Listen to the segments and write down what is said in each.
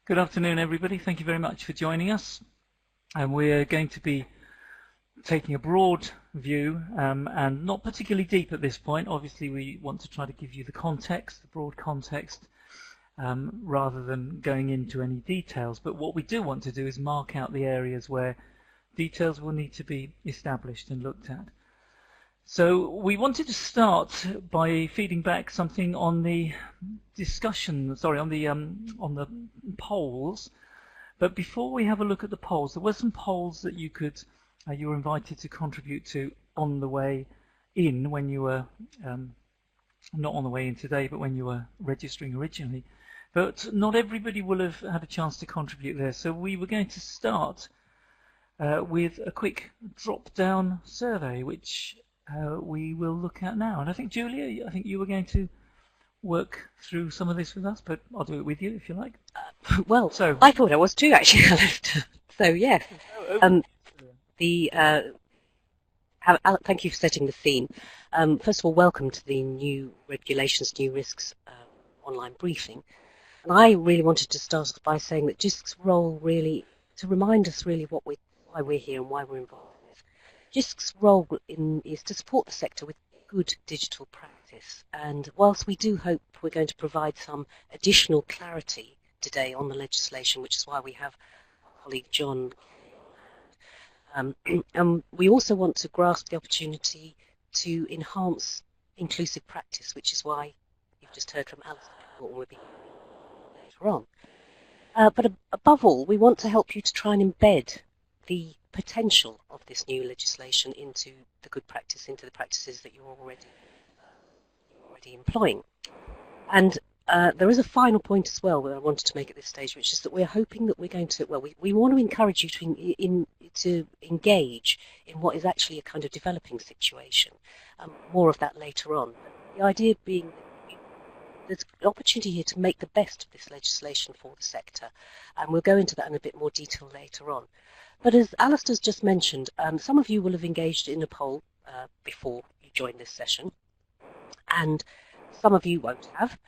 Good afternoon, everybody. Thank you very much for joining us. And we're going to be taking a broad view and not particularly deep at this point. Obviously, we want to try to give you the context, the broad context, rather than going into any details. But what we do want to do is mark out the areas where details will need to be established and looked at. So we wanted to start by feeding back something on the discussion, on the polls. But before we have a look at the polls, there were some polls that you were invited to contribute to on the way in when you were not on the way in today, but when you were registering originally. But not everybody will have had a chance to contribute there. So we were going to start with a quick drop-down survey, which we will look at now. And I think, Julia, I think you were going to work through some of this with us, but I'll do it with you if you like. Well, so I thought I was too, actually, Alistair. So, yes. Thank you for setting the theme. First of all, welcome to the new regulations, new risks online briefing. And I really wanted to start off by saying that JISC's role really, to remind us really why we're here and why we're involved. JISC's role is to support the sector with good digital practice, and whilst we do hope we're going to provide some additional clarity today on the legislation, which is why we have our colleague John, we also want to grasp the opportunity to enhance inclusive practice, which is why you've just heard from Alice and we'll be later on. But above all, we want to help you to try and embed the potential of this new legislation into the good practice, into the practices that you're already employing. And there is a final point as well that I wanted to make at this stage, which is that we're hoping that we're going to, we want to encourage you to engage in what is actually a kind of developing situation. More of that later on. The idea being that there's an opportunity here to make the best of this legislation for the sector, and we'll go into that in a bit more detail later on. But as Alistair's just mentioned, some of you will have engaged in a poll before you joined this session, and some of you won't have.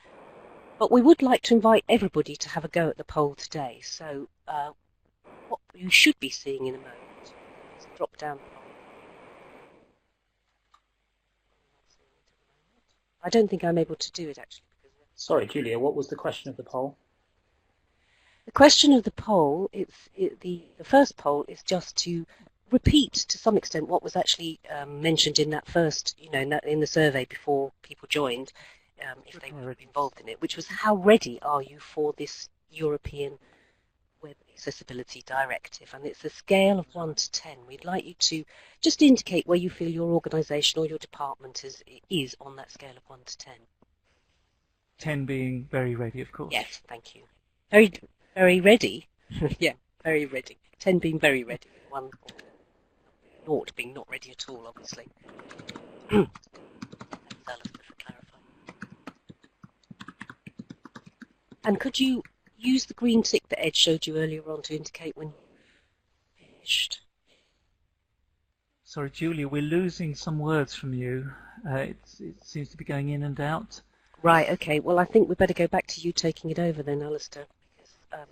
But we would like to invite everybody to have a go at the poll today. So what you should be seeing in a moment is a drop-down poll. I don't think I'm able to do it, actually. Sorry, Julia, what was the question of the poll? The question of the poll, the first poll is just to repeat to some extent what was actually mentioned in that first, in the survey before people joined, if they were involved in it, which was how ready are you for this European Web Accessibility Directive? And it's a scale of 1 to 10. We'd like you to just indicate where you feel your organisation or your department is on that scale of 1 to 10. 10 being very ready, of course. Yes, thank you. Very ready. Yeah, very ready. 10 being very ready. 1 or 0 being not ready at all, obviously. Thanks, Alistair, for clarifying. And could you use the green tick that Ed showed you earlier on to indicate when you finished? Sorry, Julia, we're losing some words from you. It seems to be going in and out. Right, okay. Well, I think we'd better go back to you taking it over then, Alistair. I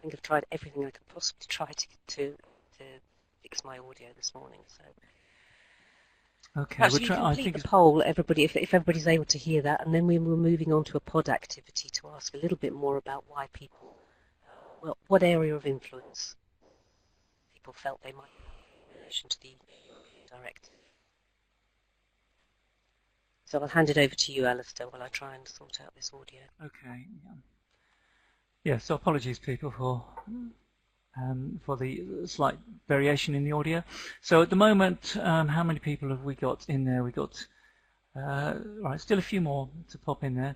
think I've tried everything I could possibly try to fix my audio this morning. So, okay, you complete the poll, everybody, if everybody's able to hear that, and then we were moving on to a pod activity to ask a little bit more about why people, what area of influence people felt they might have in relation to the directive. So I'll hand it over to you, Alistair, while I try and sort out this audio. Okay. Yeah, so apologies, people, for the slight variation in the audio. So at the moment, how many people have we got in there? We've got, right, still a few more to pop in there.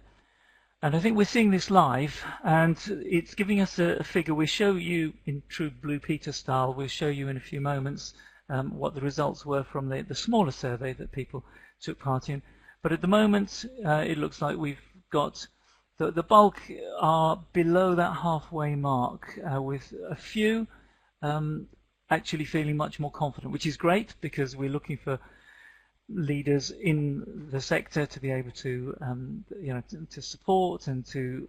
And I think we're seeing this live, and it's giving us a figure. We'll show you in true Blue Peter style. We'll show you in a few moments what the results were from the smaller survey that people took part in. But at the moment, it looks like we've got the bulk are below that halfway mark, with a few actually feeling much more confident, which is great because we're looking for leaders in the sector to be able to, to support and to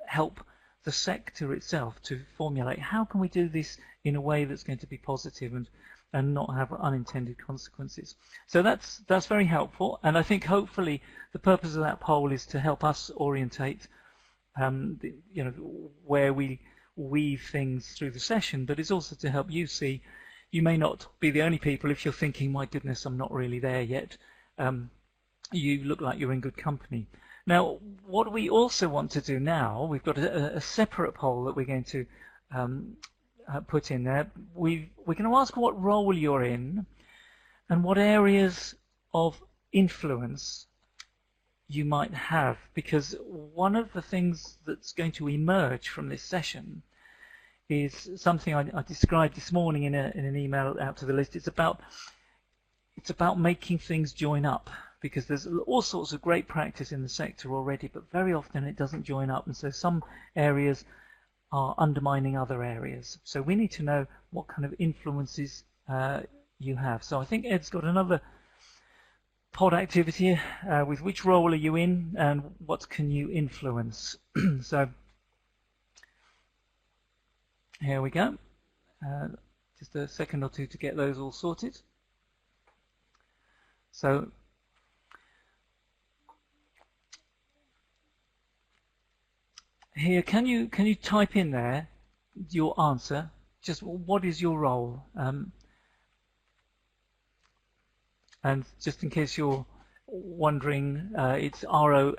help the sector itself to formulate how can we do this in a way that's going to be positive and not have unintended consequences. So that's very helpful, and I think hopefully the purpose of that poll is to help us orientate where we weave things through the session, but it's also to help you see you may not be the only people. If you're thinking, my goodness, I'm not really there yet, you look like you're in good company. Now, what we also want to do now, we've got a separate poll that we're going to put in there. We're going to ask what role you're in and what areas of influence you might have, because one of the things that's going to emerge from this session is something I described this morning in an email out to the list. It's about making things join up, because there's all sorts of great practice in the sector already, but very often it doesn't join up, and so some areas are undermining other areas. So we need to know what kind of influences you have. So I think Ed's got another pod activity with which role are you in and what can you influence. So here we go. Just a second or two to get those all sorted. So here, can you type in there your answer? Just what is your role? And just in case you're wondering, it's ROLE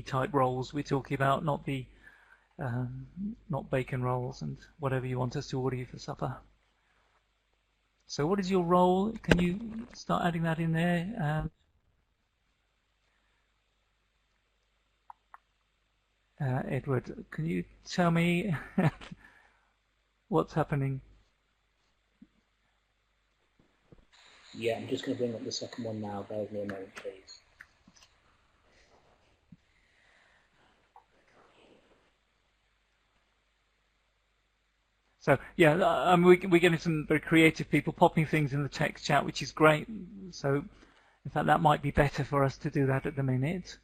type roles we're talking about, not the not bacon rolls and whatever you want us to order you for supper. So what is your role? Can you start adding that in there? Edward, can you tell me what's happening? Yeah, I'm just going to bring up the second one now. Bear with me a moment, please. So yeah, we're getting some very creative people popping things in the text chat, which is great. So in fact, that might be better for us to do that at the minute.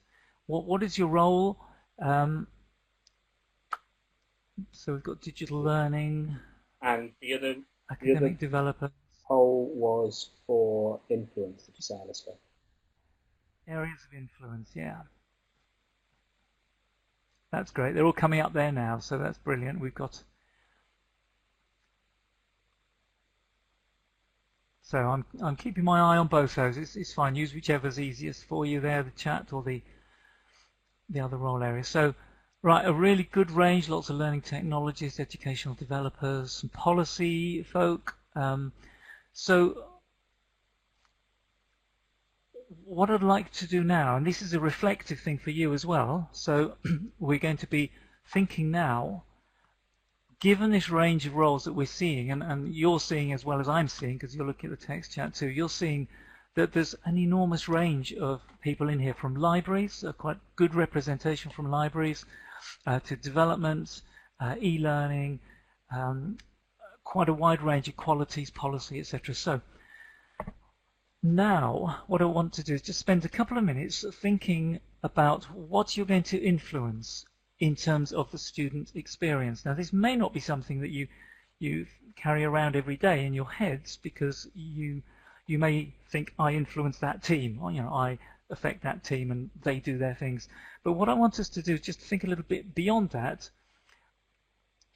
What is your role? So we've got digital learning, And the other academic developer. Poll was for influence. Did you say, Alistair? Areas of influence, yeah. That's great. They're all coming up there now, so that's brilliant. We've got. So I'm keeping my eye on both those. It's fine. Use whichever's easiest for you there, the chat or the other role area. So, right, a really good range. Lots of learning technologists, educational developers, some policy folk. So what I'd like to do now, and this is a reflective thing for you as well, so we're going to be thinking now, given this range of roles that we're seeing, and you're seeing as well as I'm seeing, because you're looking at the text chat too, you're seeing that there's an enormous range of people in here, from libraries, a quite good representation from libraries, to development, e-learning, quite a wide range of qualities, policy, etc. So now what I want to do is just spend a couple of minutes thinking about what you're going to influence in terms of the student experience. Now this may not be something that you carry around every day in your heads, because you may think, I influence that team, or I affect that team and they do their things. But what I want us to do is just think a little bit beyond that,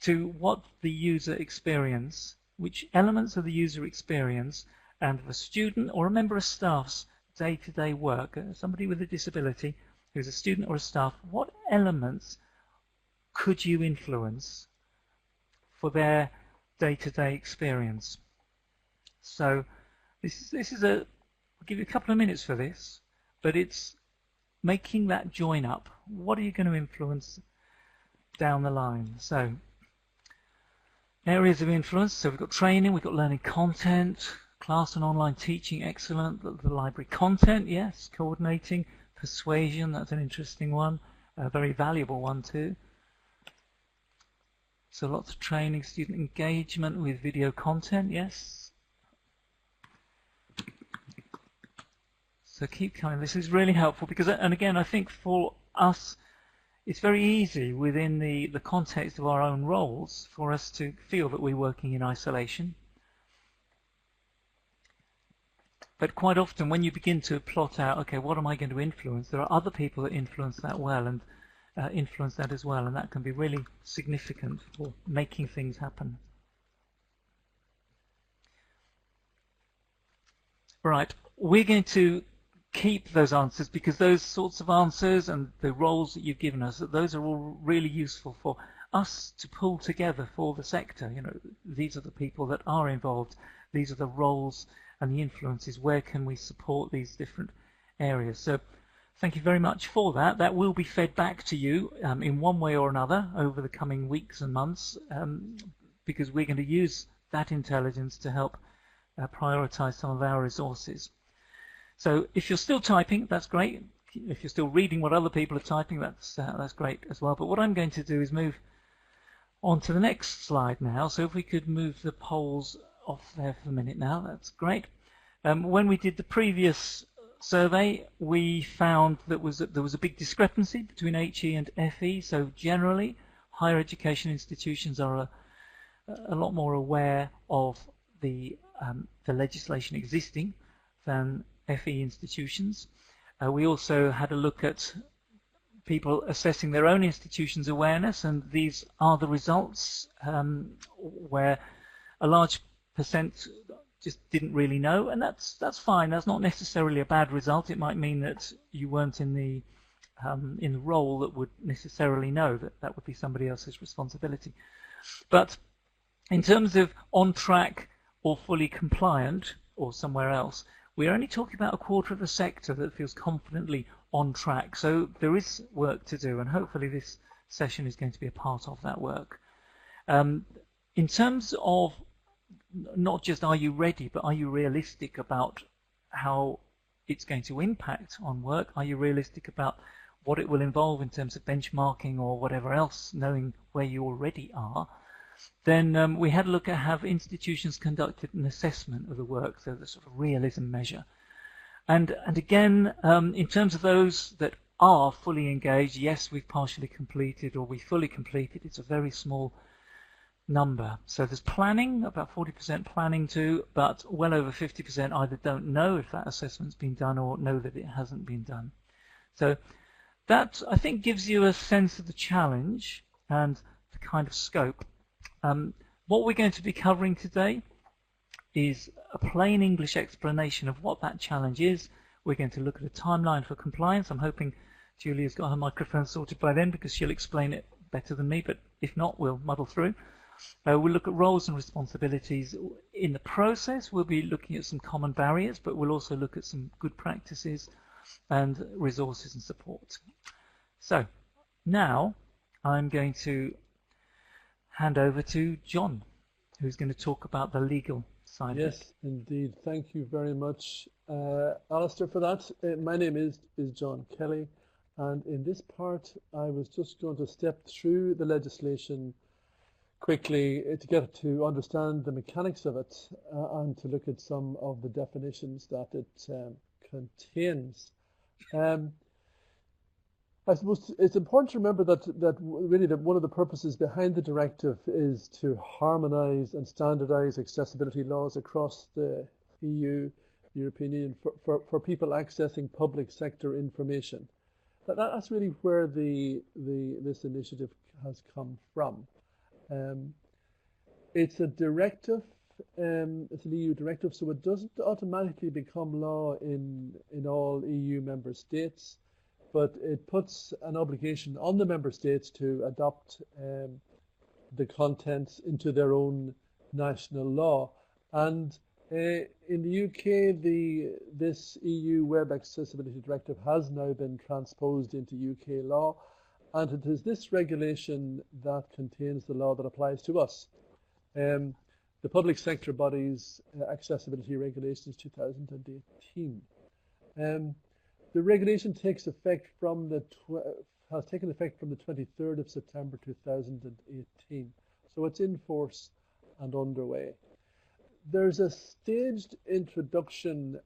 to what the user experience, which elements of the user experience and the student or a member of staff's day-to-day work, somebody with a disability who's a student or a staff, what elements could you influence for their day-to-day experience? So this is I'll give you a couple of minutes for this, but it's making that join up. What are you going to influence down the line? So areas of influence, so we've got training, we've got learning content, class and online teaching, excellent. The library content, yes. Coordinating, persuasion, that's an interesting one, a very valuable one too. So lots of training, student engagement with video content, yes. So keep coming. This is really helpful because, and again, I think for us it's very easy within the context of our own roles for us to feel that we're working in isolation. But quite often when you begin to plot out, okay, what am I going to influence, there are other people that influence that well and influence that as well, and that can be really significant for making things happen. Right, we're going to keep those answers because those sorts of answers and the roles that you've given us, those are all really useful for us to pull together for the sector. You know, these are the people that are involved, these are the roles and the influences, where can we support these different areas. So thank you very much for that. That will be fed back to you in one way or another over the coming weeks and months, because we're going to use that intelligence to help prioritize some of our resources. So if you're still typing, that's great. If you're still reading what other people are typing, that's great as well. But what I'm going to do is move on to the next slide now. So if we could move the polls off there for a minute now, that's great. When we did the previous survey, we found that there was a big discrepancy between HE and FE. So generally, higher education institutions are a lot more aware of the legislation existing than FE institutions. We also had a look at people assessing their own institution's awareness, and these are the results, where a large percent just didn't really know, and that's fine. That's not necessarily a bad result. It might mean that you weren't in the role that would necessarily know. That would be somebody else's responsibility. But in terms of on track or fully compliant or somewhere else, we're only talking about a quarter of the sector that feels confidently on track. So there is work to do, and hopefully this session is going to be a part of that work. In terms of not just are you ready, but are you realistic about how it's going to impact on work? Are you realistic about what it will involve in terms of benchmarking or whatever else, knowing where you already are? Then we had a look at have institutions conducted an assessment of the work, so the sort of realism measure. And again, in terms of those that are fully engaged, yes, we've partially completed or we fully completed. It's a very small number. So there's planning, about 40% planning too, but well over 50% either don't know if that assessment's been done or know that it hasn't been done. So that, I think, gives you a sense of the challenge and the kind of scope. What we're going to be covering today is a plain English explanation of what that challenge is. We're going to look at a timeline for compliance. I'm hoping Julia's got her microphone sorted by then because she'll explain it better than me, but if not, we'll muddle through. We'll look at roles and responsibilities. In the process, we'll be looking at some common barriers, but we'll also look at some good practices and resources and support. So now I'm going to hand over to John, who's going to talk about the legal side. Yes, indeed. Thank you very much, Alistair, for that. My name is John Kelly, and in this part I was just going to step through the legislation quickly to get to understand the mechanics of it and to look at some of the definitions that it contains. I suppose it's important to remember that one of the purposes behind the directive is to harmonise and standardise accessibility laws across the EU, European Union, for people accessing public sector information. That's really where this initiative has come from. It's a directive. It's an EU directive, so it doesn't automatically become law in all EU member states, but it puts an obligation on the member states to adopt the contents into their own national law. And in the UK, this EU Web Accessibility Directive has now been transposed into UK law, and it is this regulation that contains the law that applies to us. The Public Sector Bodies Accessibility Regulations 2018. The regulation takes effect from has taken effect from the 23rd of September 2018. So it's in force and underway. There's a staged introduction.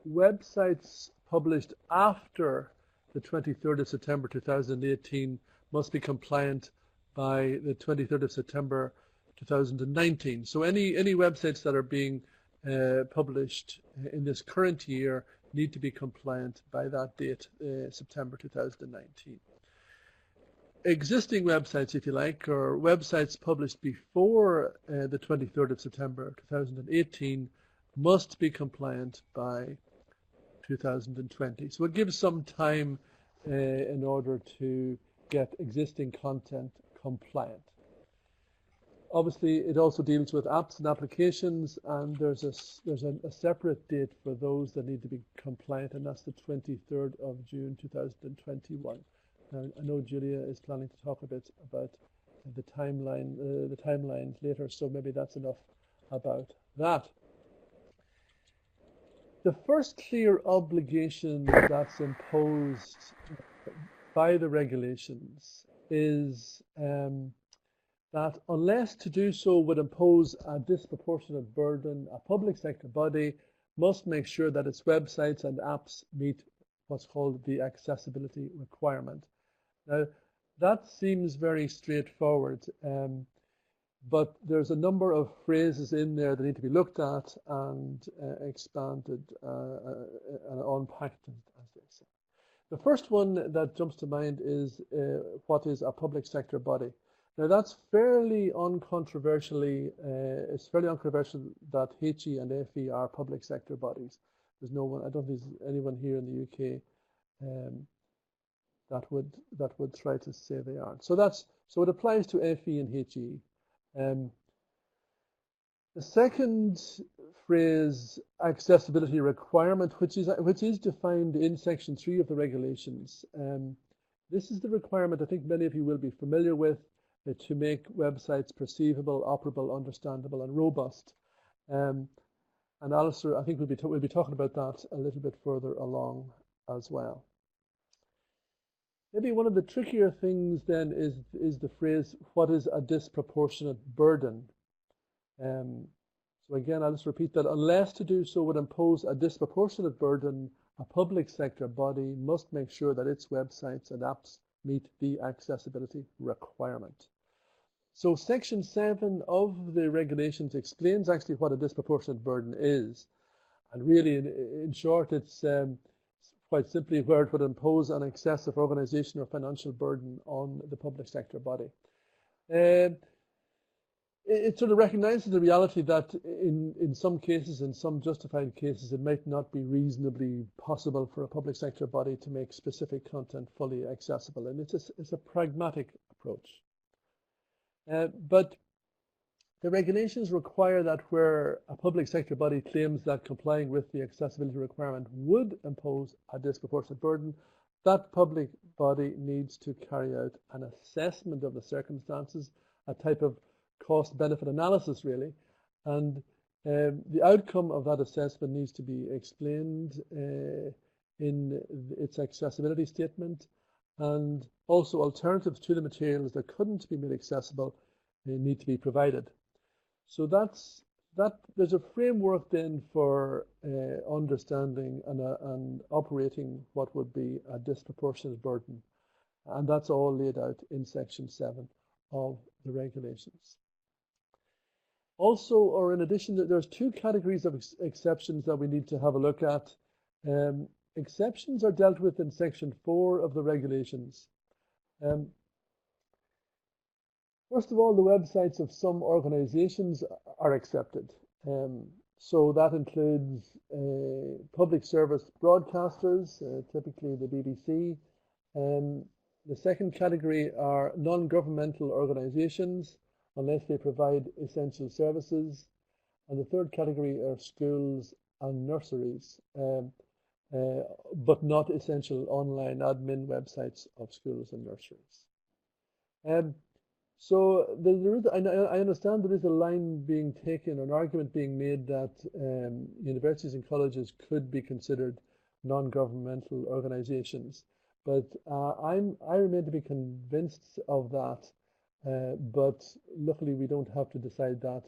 Websites published after the 23rd of September 2018 must be compliant by the 23rd of September 2019. So any websites that are being published in this current year need to be compliant by that date, September 2019. Existing websites, if you like, or websites published before the 23rd of September 2018 must be compliant by 2020. So it gives some time in order to get existing content compliant. Obviously, it also deals with apps and applications, and there's a separate date for those that need to be compliant, and that's the 23rd of June 2021. Now, I know Julia is planning to talk a bit about the timelines later, so maybe that's enough about that. The first clear obligation that's imposed by the regulations is that unless to do so would impose a disproportionate burden, a public sector body must make sure that its websites and apps meet what's called the accessibility requirement. Now, that seems very straightforward, but there's a number of phrases in there that need to be looked at and expanded and unpacked, as they say. The first one that jumps to mind is what is a public sector body. Now, that's fairly uncontroversially, it's fairly uncontroversial that HE and FE are public sector bodies. There's no one, I don't think there's anyone here in the UK that would try to say they aren't. So it applies to FE and HE. The second phrase, accessibility requirement, which is defined in Section 3 of the regulations. This is the requirement I think many of you will be familiar with to make websites perceivable, operable, understandable, and robust. And Alistair, I think we'll be talking about that a little bit further along as well. Maybe one of the trickier things then is the phrase, what is a disproportionate burden? So again, I'll just repeat that unless to do so would impose a disproportionate burden, a public sector body must make sure that its websites and apps meet the accessibility requirement. So Section 7 of the regulations explains actually what a disproportionate burden is. And really, in short, it's quite simply where it would impose an excessive organisation or financial burden on the public sector body. It sort of recognises the reality that in some cases, in some justified cases, it might not be reasonably possible for a public sector body to make specific content fully accessible, and it's a pragmatic approach. But the regulations require that where a public sector body claims that complying with the accessibility requirement would impose a disproportionate burden, that public body needs to carry out an assessment of the circumstances, a type of cost-benefit analysis, really, and the outcome of that assessment needs to be explained in its accessibility statement, and also alternatives to the materials that couldn't be made accessible need to be provided. So there's a framework then for understanding and operating what would be a disproportionate burden, and that's all laid out in Section 7 of the regulations. Also, or in addition, there's two categories of exceptions that we need to have a look at. Exceptions are dealt with in Section 4 of the regulations. First of all, the websites of some organisations are accepted. So that includes public service broadcasters, typically the BBC. The second category are non-governmental organisations, unless they provide essential services. And the third category are schools and nurseries, but not essential online admin websites of schools and nurseries. So I understand there is a line being taken, an argument being made that universities and colleges could be considered non-governmental organisations, but I remain to be convinced of that. But luckily, we don't have to decide that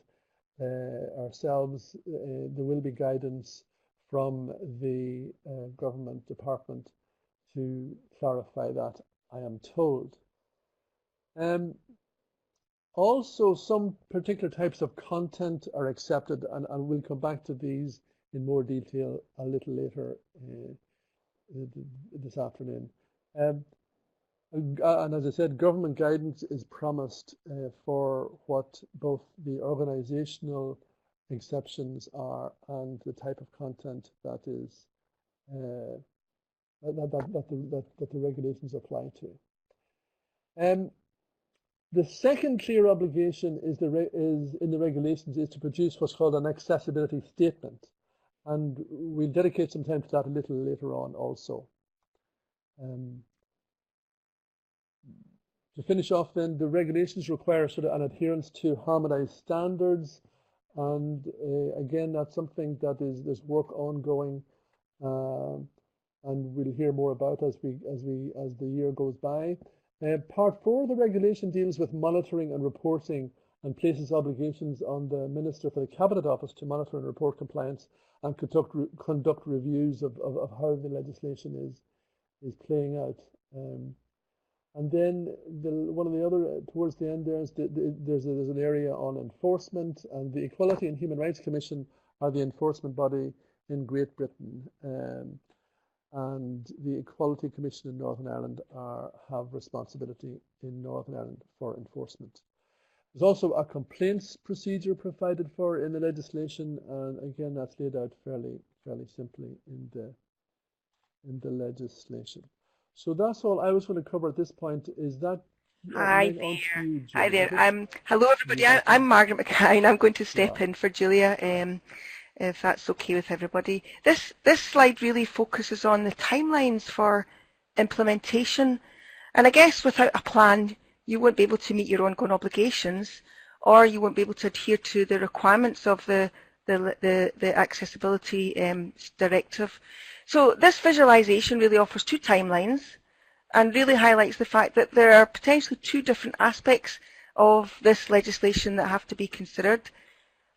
ourselves. There will be guidance from the government department to clarify that, I am told. Also, some particular types of content are accepted, and we'll come back to these in more detail a little later this afternoon. And as I said, government guidance is promised for what both the organisational exceptions are and the type of content that is that the regulations apply to. The second clear obligation is in the regulations is to produce what's called an accessibility statement, and we'll dedicate some time to that a little later on also. To finish off then, the regulations require sort of an adherence to harmonized standards, and again, that's something that there's work ongoing, and we'll hear more about as the year goes by. Part 4 of the regulation deals with monitoring and reporting and places obligations on the Minister for the Cabinet Office to monitor and report compliance and conduct reviews of how the legislation is playing out. And then one of the other, towards the end there's an area on enforcement, and the Equality and Human Rights Commission are the enforcement body in Great Britain. And the Equality Commission in Northern Ireland have responsibility in Northern Ireland for enforcement. There's also a complaints procedure provided for in the legislation, and again that's laid out fairly simply in the legislation. So that's all I was going to cover at this point. Is that Hi there. Hi there. Hello everybody. I'm Margaret McKine. I'm going to step in for Julia. If that's okay with everybody. This slide really focuses on the timelines for implementation, and I guess without a plan you won't be able to meet your ongoing obligations, or you won't be able to adhere to the requirements of the accessibility directive. So this visualization really offers two timelines and really highlights the fact that there are potentially two different aspects of this legislation that have to be considered.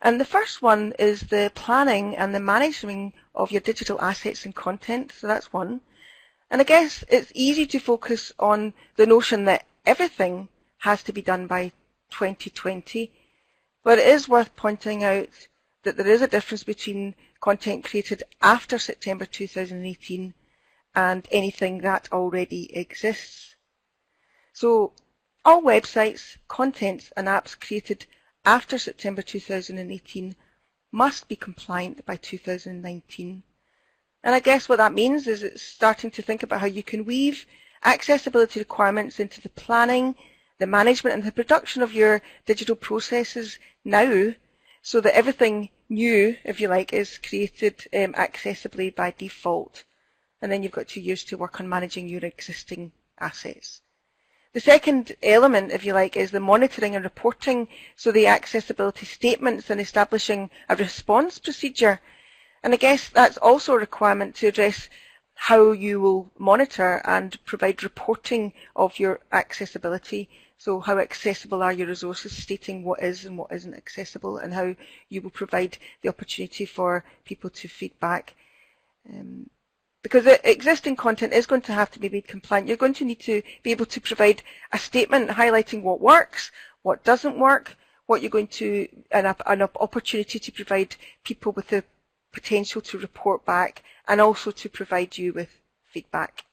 And the first one is the planning and the managing of your digital assets and content. So that's one. And I guess it's easy to focus on the notion that everything has to be done by 2020. But it is worth pointing out that there is a difference between content created after September 2018 and anything that already exists. So all websites, contents and apps created after September 2018 must be compliant by 2019. And I guess what that means is it's starting to think about how you can weave accessibility requirements into the planning, the management and the production of your digital processes now, so that everything new, if you like, is created accessibly by default. And then you've got 2 years to work on managing your existing assets. The second element, if you like, is the monitoring and reporting, so the accessibility statements and establishing a response procedure. And I guess that's also a requirement to address how you will monitor and provide reporting of your accessibility. So how accessible are your resources, stating what is and what isn't accessible, and how you will provide the opportunity for people to feedback. Because the existing content is going to have to be made compliant. You're going to need to be able to provide a statement highlighting what works, what doesn't work, what you're going to, an opportunity to provide people with the potential to report back, and also to provide you with feedback.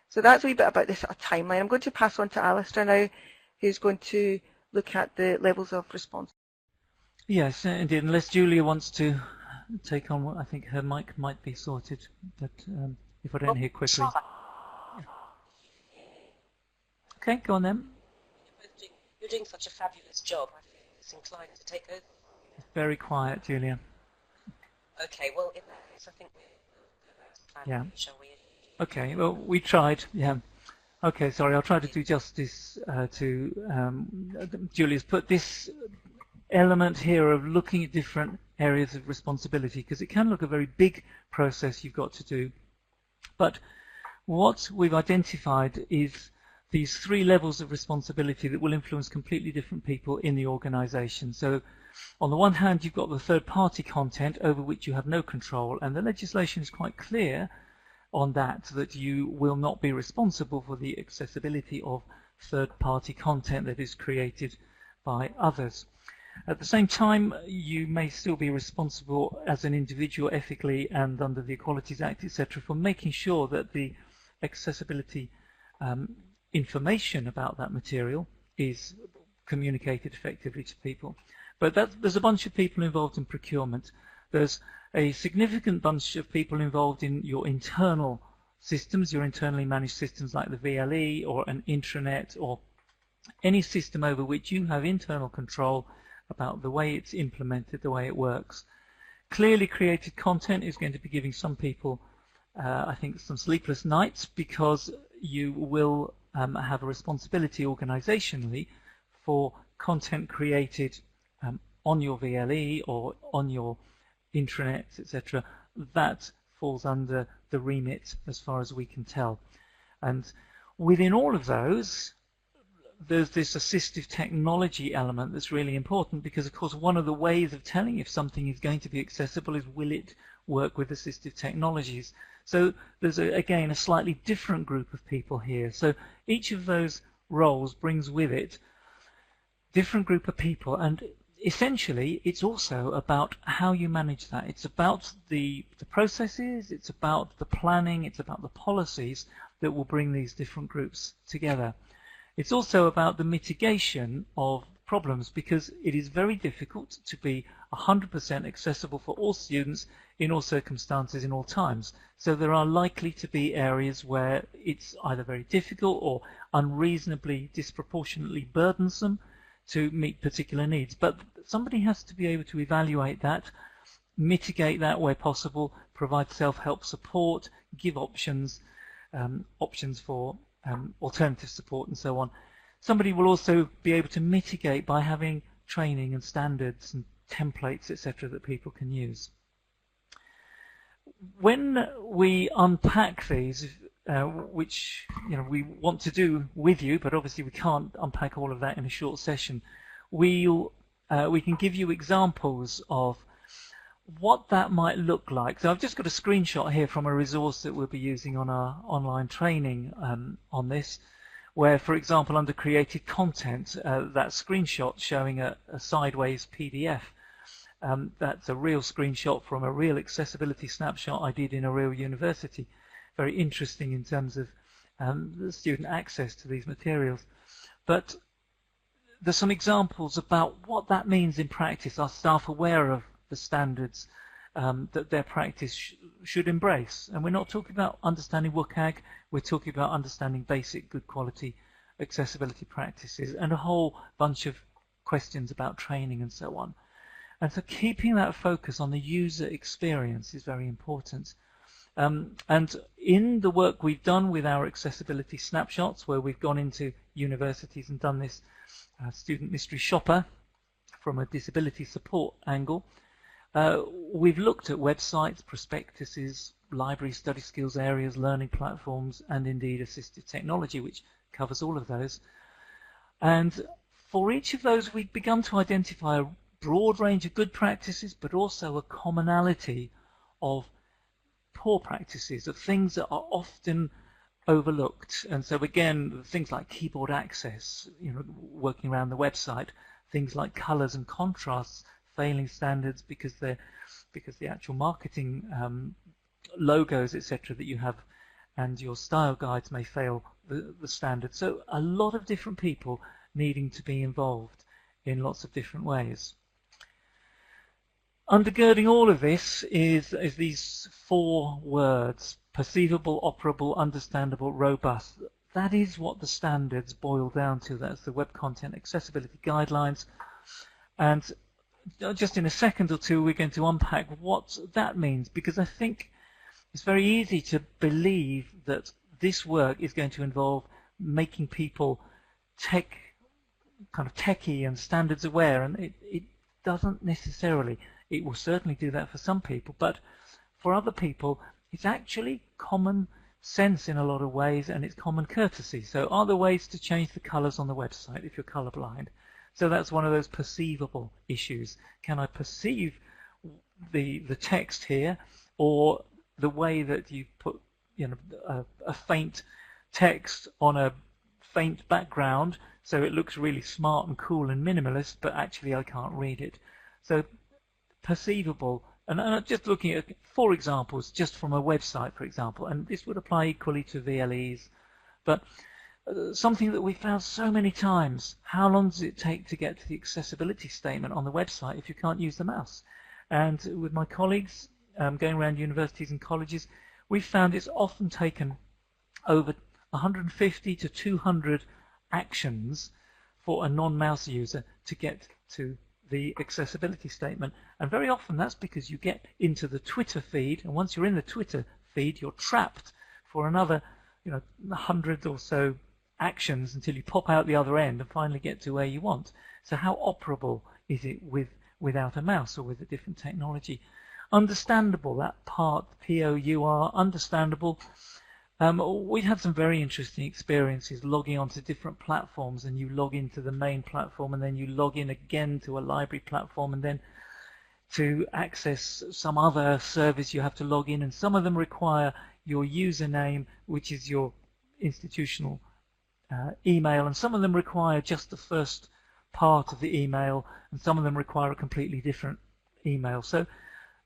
So that's a wee bit about this sort of timeline. I'm going to pass on to Alistair now, who's going to look at the levels of response. Yes, indeed, unless Julia wants to take on what I think her mic might be sorted, but if I don't hear quickly. Okay, go on then. You're doing such a fabulous job. I feel it's inclined to take over. It's very quiet, Julia. Okay, well, in that case, I think we'll go back to planning, shall we? Okay, well, we tried, yeah. Okay, sorry, I'll try to do justice to Julia's put this element here of looking at different areas of responsibility, because it can look a very big process you've got to do. But what we've identified is these 3 levels of responsibility that will influence completely different people in the organisation. So on the one hand, you've got the third-party content over which you have no control, and the legislation is quite clear on that you will not be responsible for the accessibility of third-party content that is created by others. At the same time, you may still be responsible as an individual ethically and under the Equalities Act, etc., for making sure that the accessibility information about that material is communicated effectively to people. But there's a bunch of people involved in procurement. There's a significant bunch of people involved in your internal systems, your internally managed systems like the VLE or an intranet or any system over which you have internal control about the way it's implemented, the way it works. Clearly created content is going to be giving some people, I think, some sleepless nights, because you will have a responsibility organizationally for content created on your VLE or on your intranet, etc. That falls under the remit as far as we can tell. And within all of those, there's this assistive technology element that's really important, because of course one of the ways of telling if something is going to be accessible is, will it work with assistive technologies? So there's again a slightly different group of people here. So each of those roles brings with it different group of people, and essentially it's also about how you manage that. It's about the processes, it's about the planning, it's about the policies that will bring these different groups together. It's also about the mitigation of problems, because it is very difficult to be 100% accessible for all students in all circumstances in all times. So there are likely to be areas where it's either very difficult or unreasonably disproportionately burdensome to meet particular needs. But somebody has to be able to evaluate that, mitigate that where possible, provide self-help support, give options, options for alternative support and so on. Somebody will also be able to mitigate by having training and standards and templates, etc., that people can use. When we unpack these, which we want to do with you, but obviously we can't unpack all of that in a short session, we can give you examples of what that might look like. So I've just got a screenshot here from a resource that we'll be using on our online training on this, where, for example, under created content, that screenshot showing a sideways PDF, that's a real screenshot from a real accessibility snapshot I did in a real university. Very interesting in terms of the student access to these materials. But there's some examples about what that means in practice. Are staff aware of the standards that their practice should embrace? And we're not talking about understanding WCAG, we're talking about understanding basic good quality accessibility practices and a whole bunch of questions about training and so on. And so keeping that focus on the user experience is very important. And in the work we've done with our accessibility snapshots, where we've gone into universities and done this student mystery shopper from a disability support angle, we've looked at websites, prospectuses, library study skills areas, learning platforms, and indeed assistive technology, which covers all of those. And for each of those, we've begun to identify a broad range of good practices, but also a commonality of poor practices, of things that are often overlooked. And so again, things like keyboard access, working around the website, things like colors and contrasts, failing standards because the actual marketing logos, etc., that you have and your style guides may fail the standard. So a lot of different people needing to be involved in lots of different ways. Undergirding all of this is these 4 words: perceivable, operable, understandable, robust. That is what the standards boil down to. That's the Web Content Accessibility Guidelines. And just in a second or two, we're going to unpack what that means, because I think it's very easy to believe that this work is going to involve making people kind of techie and standards aware, and it doesn't necessarily. It will certainly do that for some people, but for other people, it's actually common sense in a lot of ways, and it's common courtesy. So are there ways to change the colors on the website if you're colorblind? So that's one of those perceivable issues. Can I perceive the text here, or the way that you put a faint text on a faint background, so it looks really smart and cool and minimalist, but actually I can't read it. So perceivable, and just looking at 4 examples just from a website, for example, and this would apply equally to VLEs, but something that we found so many times: how long does it take to get to the accessibility statement on the website if you can't use the mouse? And with my colleagues going around universities and colleges, we've found it's often taken over 150 to 200 actions for a non-mouse user to get to the accessibility statement. And very often that's because you get into the Twitter feed, and once you're in the Twitter feed, you're trapped for another 100 or so actions until you pop out the other end and finally get to where you want. So how operable is it without a mouse or with a different technology? Understandable, that part, P-O-U-R, understandable. We've had some very interesting experiences logging onto different platforms, and you log into the main platform and then you log in again to a library platform, and then to access some other service you have to log in, and some of them require your username, which is your institutional email, and some of them require just the first part of the email, and some of them require a completely different email. So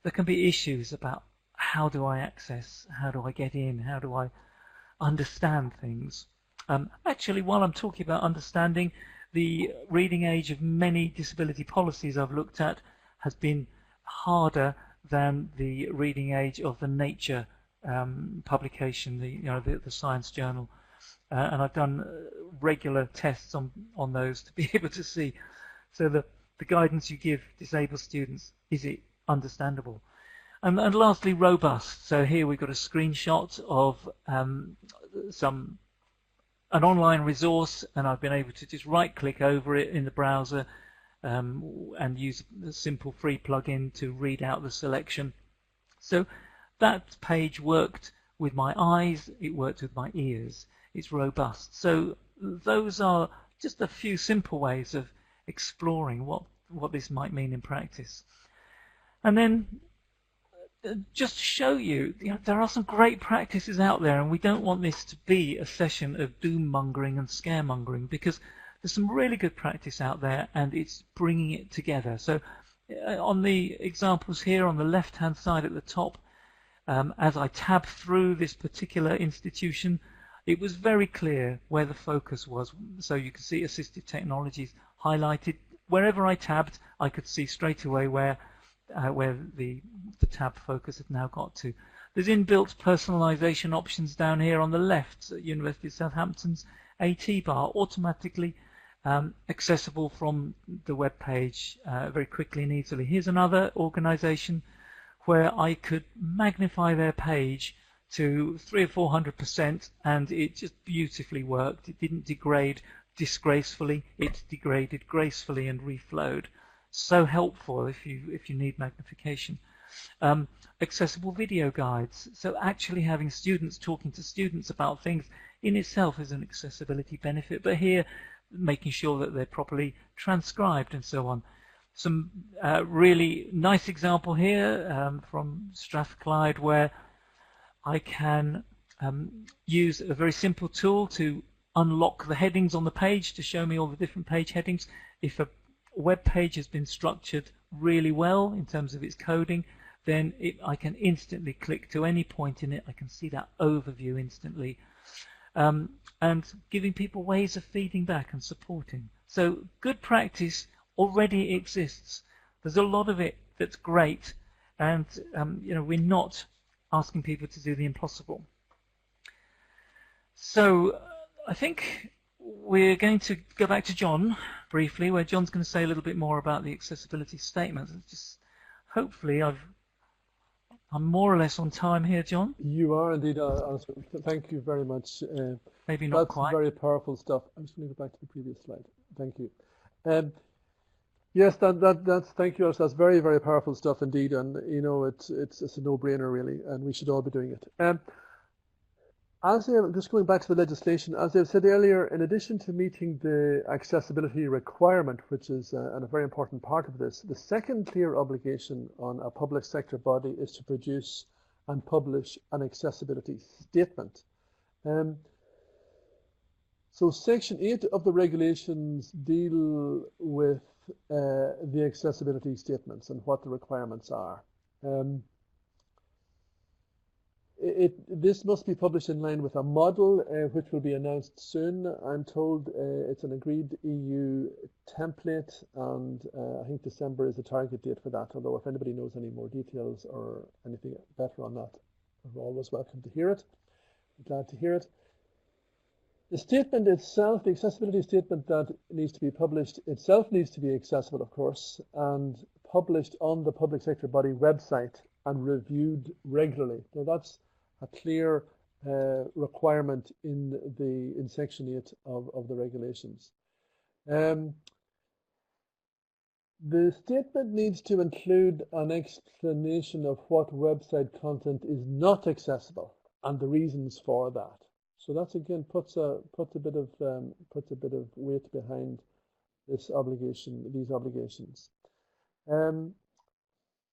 there can be issues about how do I access, how do I get in, how do I understand things. Actually, while I'm talking about understanding, the reading age of many disability policies I've looked at has been harder than the reading age of the Nature publication, the science journal. And I've done regular tests on those to be able to see. So the guidance you give disabled students, is it understandable? And lastly, robust. So here we've got a screenshot of an online resource, and I've been able to just right-click over it in the browser and use a simple free plugin to read out the selection. So that page worked with my eyes, it worked with my ears. It's robust. So those are just a few simple ways of exploring what this might mean in practice. And then just to show you, there are some great practices out there, and we don't want this to be a session of doom-mongering and scaremongering, because there's some really good practice out there, and it's bringing it together. So on the examples here on the left-hand side at the top, as I tab through this particular institution, it was very clear where the focus was. So you can see assistive technologies highlighted. Wherever I tabbed, I could see straight away where the tab focus had now got to. There's inbuilt personalization options down here on the left. University of Southampton's AT bar, automatically accessible from the web page very quickly and easily. Here's another organization where I could magnify their page to 300 or 400%, and it just beautifully worked. It didn't degrade disgracefully, it degraded gracefully and reflowed. So helpful if you need magnification. Accessible video guides. So actually having students talking to students about things in itself is an accessibility benefit, but here making sure that they're properly transcribed and so on. Some really nice example here from Strathclyde, where I can use a very simple tool to unlock the headings on the page to show me all the different page headings. If a web page has been structured really well in terms of its coding, then I can instantly click to any point in it. I can see that overview instantly. And giving people ways of feeding back and supporting. So good practice already exists. There's a lot of it that's great, and we're not asking people to do the impossible. So I think we're going to go back to John briefly, where John's going to say a little bit more about the accessibility statements. Just hopefully I'm more or less on time here, John. You are indeed, Alistair. Thank you very much. Maybe not that's quite. Very powerful stuff. I'm just going to go back to the previous slide. Thank you. Yes, that's thank you, Alistair. That's very, very powerful stuff indeed, and it's a no-brainer really, and we should all be doing it. Just going back to the legislation, as I've said earlier, in addition to meeting the accessibility requirement, which is a very important part of this, the second clear obligation on a public sector body is to produce and publish an accessibility statement. So Section 8 of the regulations deal with the accessibility statements and what the requirements are. This must be published in line with a model which will be announced soon. I'm told it's an agreed EU template, and I think December is the target date for that, although if anybody knows any more details or anything better on that, we're always welcome to hear it. I'm glad to hear it. The statement itself, the accessibility statement that needs to be published itself needs to be accessible, of course, and published on the public sector body website and reviewed regularly. Now that's a clear requirement in Section 8 of the regulations. The statement needs to include an explanation of what website content is not accessible and the reasons for that. So that's again puts a bit of weight behind this obligation, these obligations.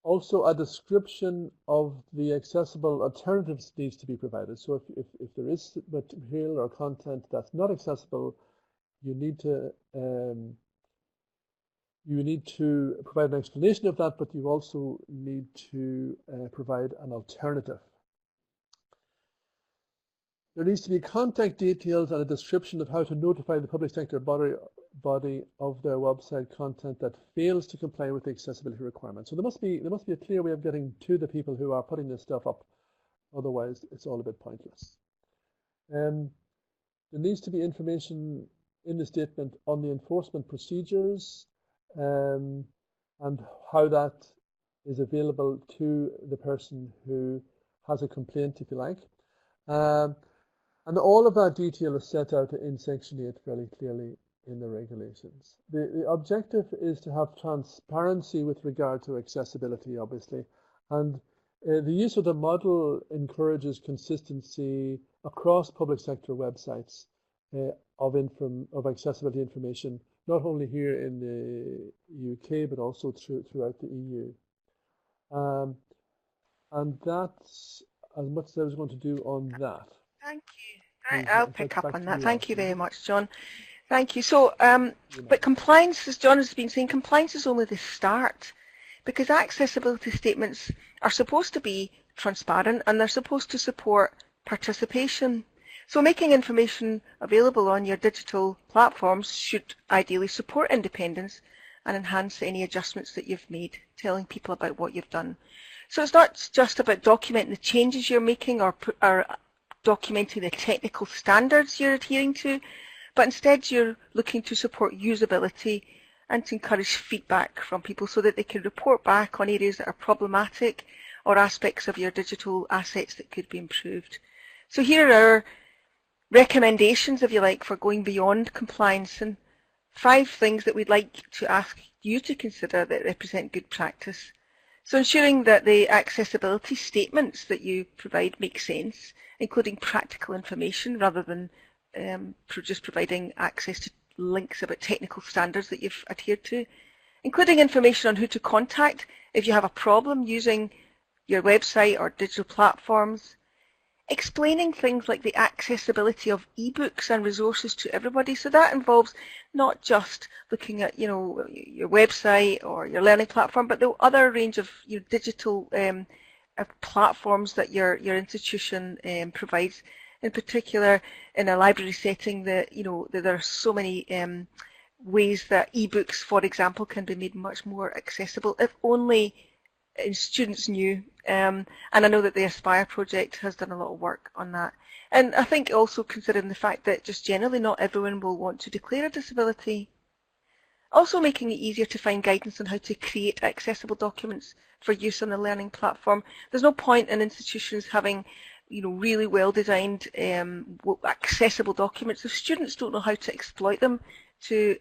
Also, a description of the accessible alternatives needs to be provided. So if there is material or content that's not accessible, you need to provide an explanation of that, but you also need to provide an alternative. There needs to be contact details and a description of how to notify the public sector body of their website content that fails to comply with the accessibility requirements. So there must be a clear way of getting to the people who are putting this stuff up. Otherwise, it's all a bit pointless. There needs to be information in the statement on the enforcement procedures and how that is available to the person who has a complaint, if you like. And all of that detail is set out in Section 8 very clearly in the regulations. The objective is to have transparency with regard to accessibility, obviously, and the use of the model encourages consistency across public sector websites of accessibility information, not only here in the UK, but also throughout the EU. And that's as much as I was going to do on that. Thank you. I'll pick up on that. Thank you very much, John. Thank you. So, but compliance, as John has been saying, compliance is only the start, because accessibility statements are supposed to be transparent and they're supposed to support participation. So making information available on your digital platforms should ideally support independence and enhance any adjustments that you've made, telling people about what you've done. So it's not just about documenting the changes you're making or documenting the technical standards you're adhering to, but instead you're looking to support usability and to encourage feedback from people so that they can report back on areas that are problematic or aspects of your digital assets that could be improved. So here are our recommendations, if you like, for going beyond compliance, and 5 things that we'd like to ask you to consider that represent good practice. So ensuring that the accessibility statements that you provide make sense, including practical information rather than just providing access to links about technical standards that you've adhered to, including information on who to contact if you have a problem using your website or digital platforms, explaining things like the accessibility of ebooks and resources to everybody. So that involves not just looking at, your website or your learning platform, but the other range of digital platforms that your institution provides. In particular, in a library setting, that there are so many ways that ebooks, for example, can be made much more accessible, if only students knew. And I know that the Aspire project has done a lot of work on that. And I think also considering the fact that just generally not everyone will want to declare a disability. Also making it easier to find guidance on how to create accessible documents for use on the learning platform. There's no point in institutions having really well designed accessible documents if students don't know how to exploit them to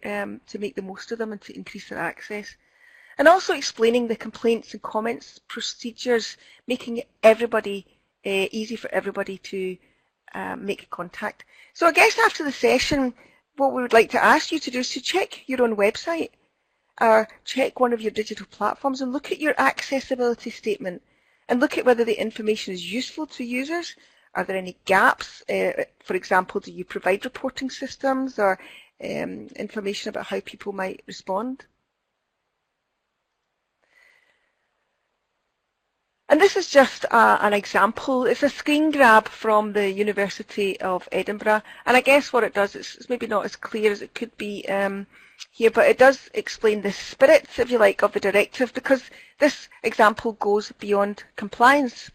make the most of them and to increase their access. And also explaining the complaints and comments procedures, making it easy for everybody to make contact. So I guess after the session, what we would like to ask you to do is to check your own website or check one of your digital platforms and look at your accessibility statement and look at whether the information is useful to users. Are there any gaps? For example, do you provide reporting systems or information about how people might respond? And this is just an example. It's a screen grab from the University of Edinburgh. And I guess what it does, it's maybe not as clear as it could be here, but it does explain the spirit, if you like, of the directive, because this example goes beyond compliance.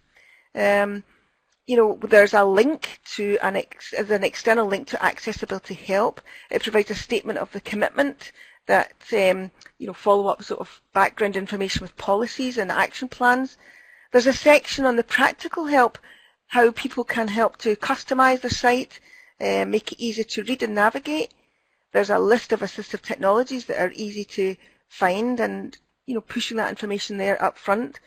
You know, there's a link to an external link to accessibility help. It provides a statement of the commitment that, you know, follow up sort of background information with policies and action plans. There's a section on the practical help, how people can help to customize the site, make it easier to read and navigate. There's a list of assistive technologies that are easy to find and, you know, pushing that information there up front.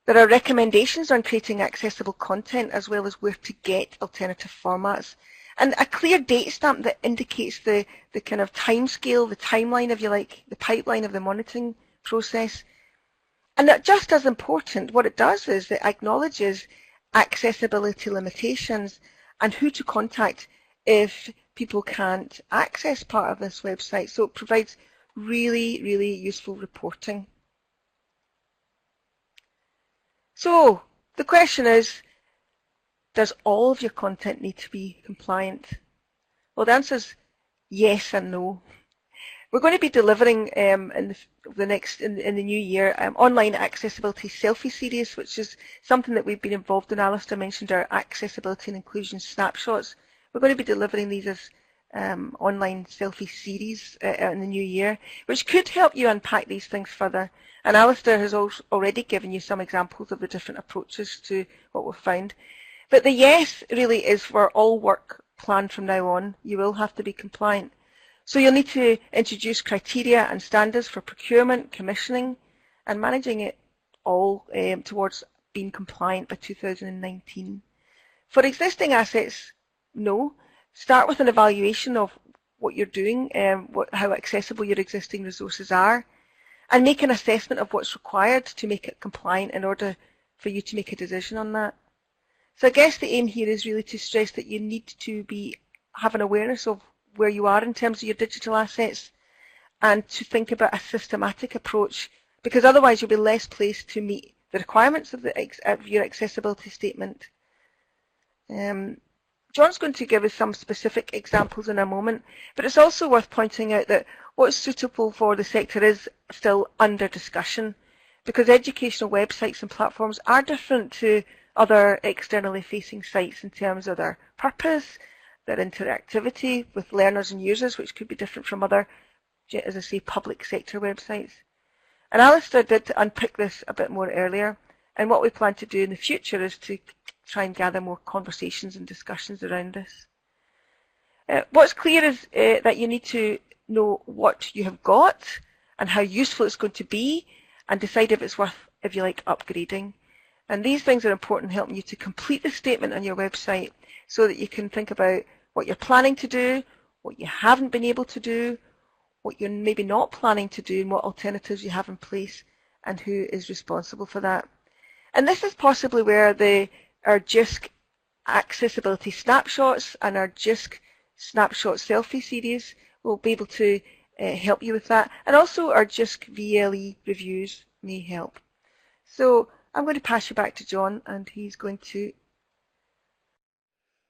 There are recommendations on creating accessible content as well as where to get alternative formats. And a clear date stamp that indicates the kind of timescale, the timeline, if you like, the pipeline of the monitoring process. And that just as important, what it does is it acknowledges accessibility limitations and who to contact if people can't access part of this website. So it provides really, really useful reporting. So the question is, does all of your content need to be compliant? Well, the answer is yes and no. We're going to be delivering in the new year online accessibility selfie series, which is something that we've been involved in. Alistair mentioned our accessibility and inclusion snapshots. We're going to be delivering these as online selfie series in the new year, which could help you unpack these things further. And Alistair has already given you some examples of the different approaches to what we've found. But the yes really is for all work planned from now on. You will have to be compliant. So you'll need to introduce criteria and standards for procurement, commissioning, and managing it all towards being compliant by 2019. For existing assets, no. Start with an evaluation of what you're doing, how accessible your existing resources are, and make an assessment of what's required to make it compliant in order for you to make a decision on that. So I guess the aim here is really to stress that you need to have an awareness of where you are in terms of your digital assets and to think about a systematic approach, because otherwise you'll be less placed to meet the requirements of your accessibility statement. John's going to give us some specific examples in a moment, but it's also worth pointing out that what's suitable for the sector is still under discussion, because educational websites and platforms are different to other externally facing sites in terms of their purpose, their interactivity with learners and users, which could be different from other, as I say, public sector websites. And Alistair did unpick this a bit more earlier, and what we plan to do in the future is to try and gather more conversations and discussions around this. What's clear is that you need to know what you have got and how useful it's going to be, and decide if it's worth, if you like, upgrading. And these things are important in helping you to complete the statement on your website so that you can think about what you're planning to do, what you haven't been able to do, what you're maybe not planning to do, and what alternatives you have in place, and who is responsible for that. And this is possibly where our JISC accessibility snapshots and our JISC snapshot selfie series will be able to help you with that. And also our JISC VLE reviews may help. So I'm going to pass you back to John, and he's going to...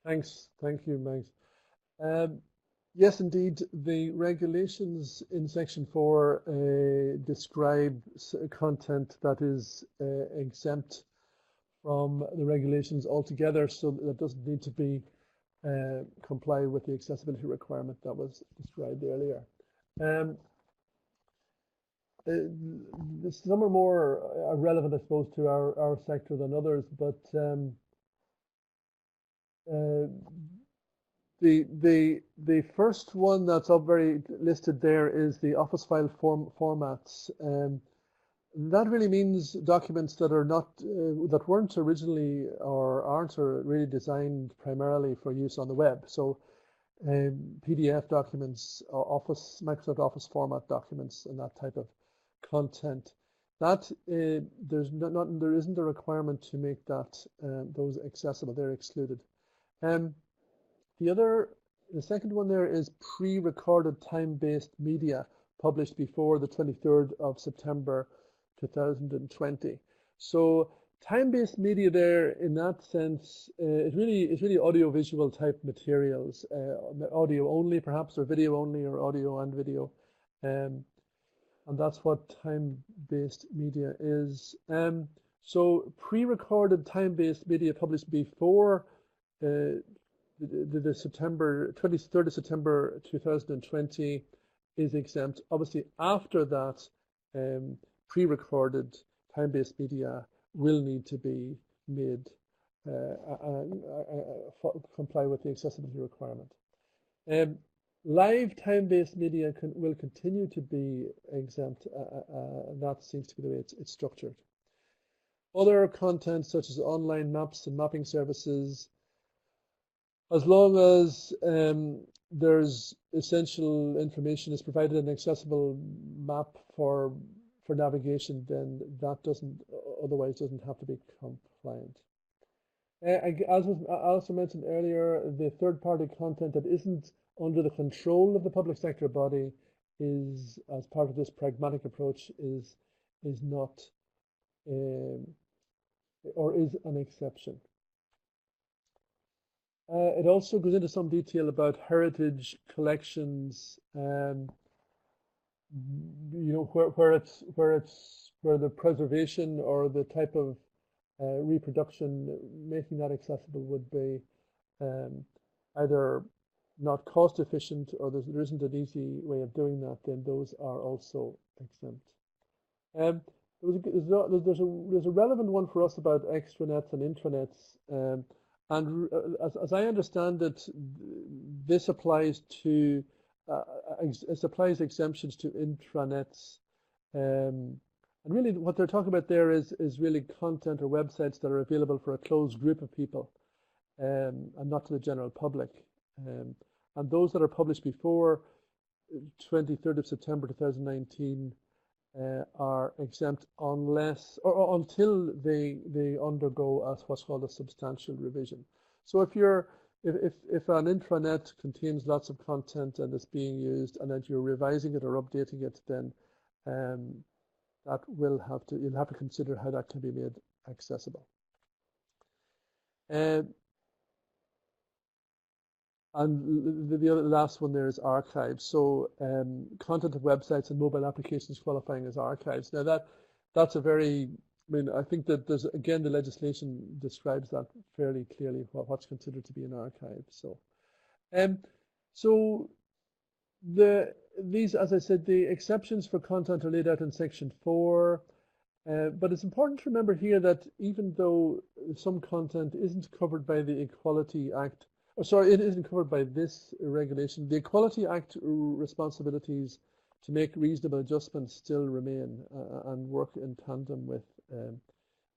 Thanks. Thank you, Megs. Yes, indeed, the regulations in Section 4 describe content that is exempt from the regulations altogether, so that doesn't need to be comply with the accessibility requirement that was described earlier. Some are more relevant, I suppose, to our sector than others, but the first one that's up very listed there is the office file formats. That really means documents that are not that weren't originally or aren't really designed primarily for use on the web. So PDF documents, Microsoft Office format documents, and that type of content. That there isn't a requirement to make that those accessible. They're excluded. The second one there is pre-recorded time-based media published before the 23rd of September 2020. So time-based media there, in that sense, is really audio-visual type materials, audio only perhaps, or video only, or audio and video, and that's what time-based media is. So pre-recorded time-based media published before the September 23rd of September 2020 is exempt. Obviously, after that, pre-recorded time-based media will need to be made comply with the accessibility requirement. Live time-based media will continue to be exempt. That seems to be the way it's structured. Other content such as online maps and mapping services, as long as there's essential information is provided an accessible map for navigation, then that otherwise doesn't have to be compliant. As was also mentioned earlier, the third-party content that isn't under the control of the public sector body is, as part of this pragmatic approach, is not or is an exception. It also goes into some detail about heritage collections, you know, where the preservation or the type of reproduction, making that accessible would be either not cost efficient or there isn't an easy way of doing that, then those are also exempt. There's a relevant one for us about extranets and intranets. And as I understand it, this applies to exemptions to intranets, and really what they're talking about there is really content or websites that are available for a closed group of people, and not to the general public. And those that are published before 23rd of September 2019 are exempt unless or until they undergo what's called a substantial revision. So if an intranet contains lots of content and it's being used, and that you're revising it or updating it, then that you'll have to consider how that can be made accessible. And the last one there is archives. So content of websites and mobile applications qualifying as archives. Now that's a very, I mean, I think that there's, again, the legislation describes that fairly clearly, what's considered to be an archive. So, these, as I said, the exceptions for content are laid out in Section 4. But it's important to remember here that even though some content isn't covered by the Equality Act, it isn't covered by this regulation, the Equality Act responsibilities to make reasonable adjustments still remain and work in tandem with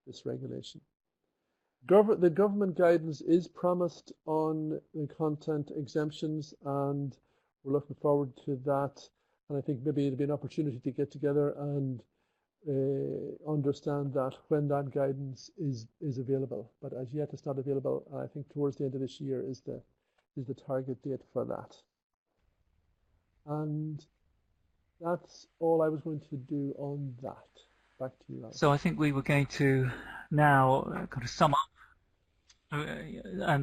this regulation. The government guidance is promised on the content exemptions, and we're looking forward to that. And I think maybe it'll be an opportunity to get together and understand that when that guidance is available, but as yet it's not available. I think towards the end of this year is the target date for that. And that's all I was going to do on that. Back to you, Alex. So I think we were going to now kind of sum up.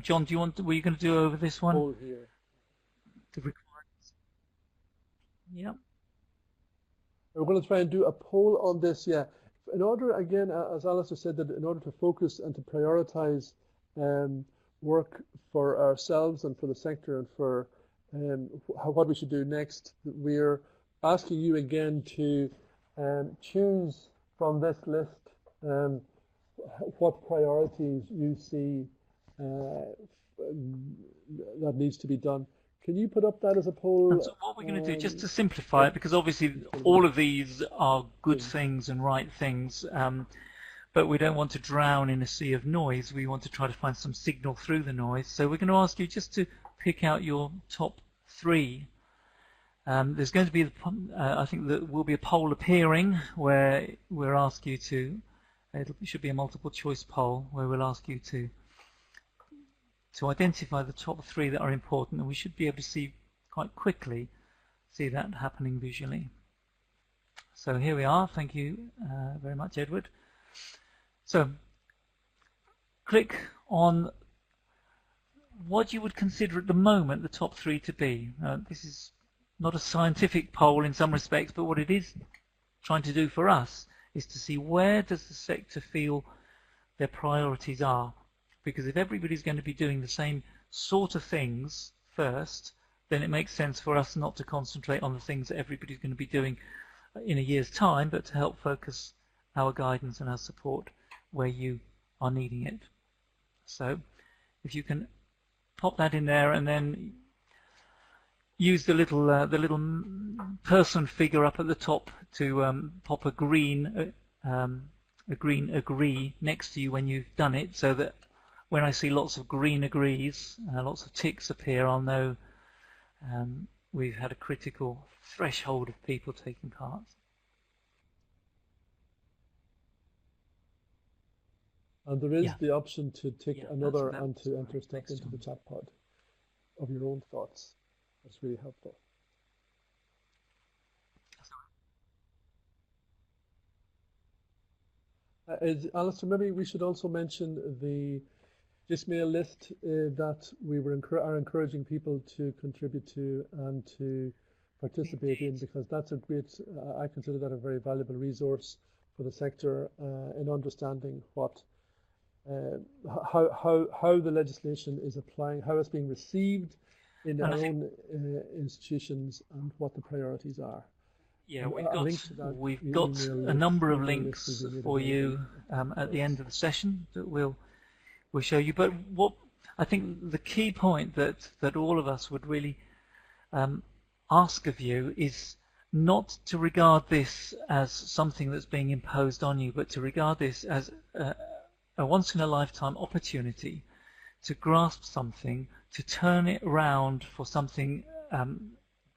John, were you going to do over this one? Poll here. The requirements. Yep. We're going to try and do a poll on this, yeah. In order, again, as Alistair said, that in order to focus and to prioritize work for ourselves and for the sector and for what we should do next, we're asking you again to choose from this list what priorities you see that needs to be done. Can you put up that as a poll? And so what we're going to do, just to simplify it, because obviously all of these are good things and right things, but we don't want to drown in a sea of noise. We want to try to find some signal through the noise. So we're going to ask you just to pick out your top 3 There's going to be, I think there will be a poll appearing where we'll ask you to, it should be a multiple choice poll where we'll ask you to identify the top 3 that are important, and we should be able to see quite quickly, see that happening visually. So here we are. Thank you very much, Edward. So click on what you would consider at the moment the top 3 to be. This is not a scientific poll in some respects, but what it is trying to do for us is to see where does the sector feel their priorities are. Because if everybody's going to be doing the same sort of things first, then it makes sense for us not to concentrate on the things that everybody's going to be doing in a year's time, but to help focus our guidance and our support where you are needing it. So if you can pop that in there and then use the little person figure up at the top to pop a green agree next to you when you've done it, so that when I see lots of green agrees, lots of ticks appear, I'll know we've had a critical threshold of people taking part. And there is the option to tick another and to enter stuff into the chat pod of your own thoughts. That's really helpful. Alistair, maybe we should also mention the Gmail list that we are encouraging people to contribute to and to participate in, because that's a great, I consider that a very valuable resource for the sector in understanding what how the legislation is applying, how it's being received in our own institutions, and what the priorities are. Yeah, we've got a number of links for you at the end of the session that we'll show you. But what I think the key point that all of us would really ask of you is not to regard this as something that's being imposed on you, but to regard this as a once-in-a-lifetime opportunity to grasp something, to turn it around for something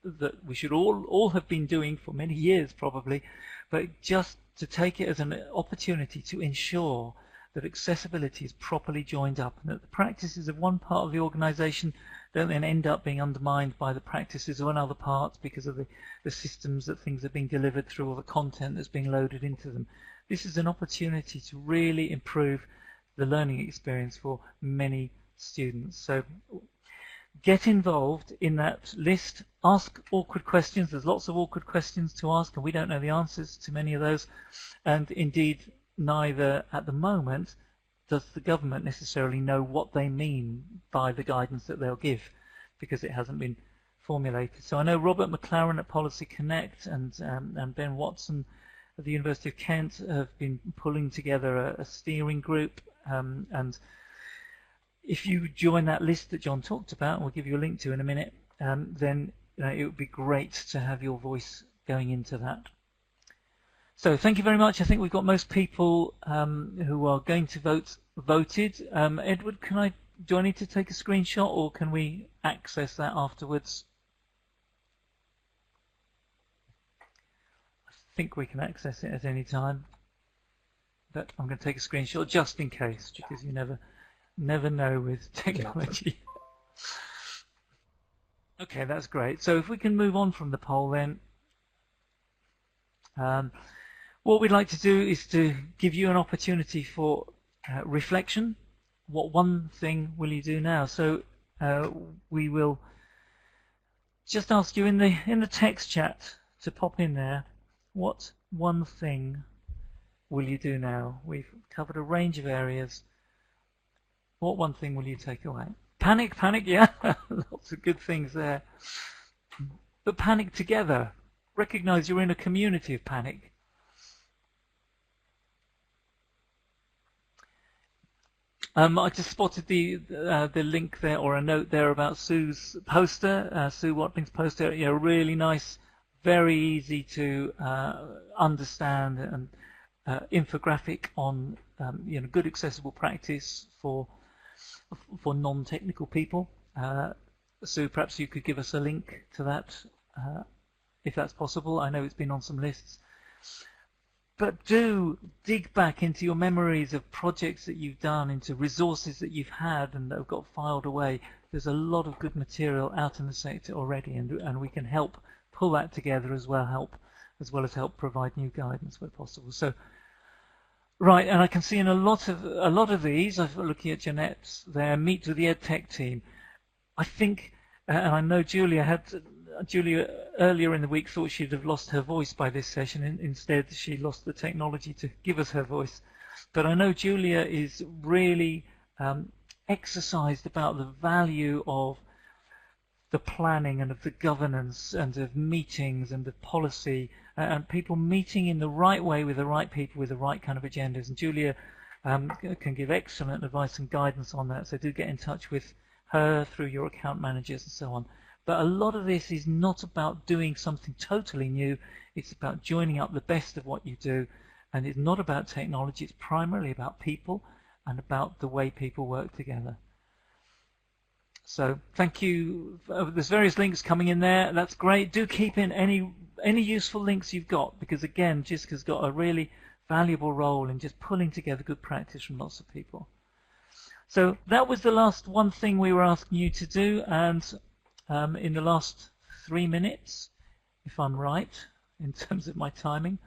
that we should all have been doing for many years probably, but just to take it as an opportunity to ensure that accessibility is properly joined up, and that the practices of one part of the organisation don't then end up being undermined by the practices of another part because of the systems that things are being delivered through, or the content that's being loaded into them. This is an opportunity to really improve the learning experience for many students. So get involved in that list, ask awkward questions. There's lots of awkward questions to ask, and we don't know the answers to many of those, and indeed neither at the moment does the government necessarily know what they mean by the guidance that they'll give, because it hasn't been formulated. So I know Robert McLaren at Policy Connect and Ben Watson at the University of Kent have been pulling together a steering group, and if you join that list that John talked about, and we'll give you a link to in a minute, then it would be great to have your voice going into that. So thank you very much. I think we've got most people who are going to vote voted. Edward, do I need to take a screenshot, or can we access that afterwards? I think we can access it at any time, but I'm going to take a screenshot just in case, because you never know with technology. Okay, that's great. So if we can move on from the poll then. What we'd like to do is to give you an opportunity for reflection. What one thing will you do now? So we will just ask you in the text chat to pop in there, what one thing will you do now? We've covered a range of areas. What one thing will you take away? Panic, yeah, lots of good things there. But panic together. Recognize you're in a community of panic. I just spotted the link there, or a note there about Sue's poster, Sue Watling's poster. Really nice, very easy to understand, and infographic on good accessible practice for non-technical people. Sue, perhaps you could give us a link to that if that's possible. I know it's been on some lists. But do dig back into your memories of projects that you've done, into resources that you've had and that have got filed away. There's a lot of good material out in the sector already, and we can help pull that together as well as help provide new guidance where possible. So, right, and I can see in a lot of these, I'm looking at Jeanette there, meet with the EdTech team. I think, and I know Julia earlier in the week thought she'd have lost her voice by this session. Instead, she lost the technology to give us her voice. But I know Julia is really exercised about the value of the planning and of the governance and of meetings and of policy and people meeting in the right way with the right people with the right kind of agendas. And Julia can give excellent advice and guidance on that. So do get in touch with her through your account managers and so on. But a lot of this is not about doing something totally new. It's about joining up the best of what you do. And it's not about technology. It's primarily about people and about the way people work together. So thank you. There's various links coming in there. That's great. Do keep in any useful links you've got, because again, JISC has got a really valuable role in just pulling together good practice from lots of people. So that was the last one thing we were asking you to do, and in the last 3 minutes, if I'm right in terms of my timing.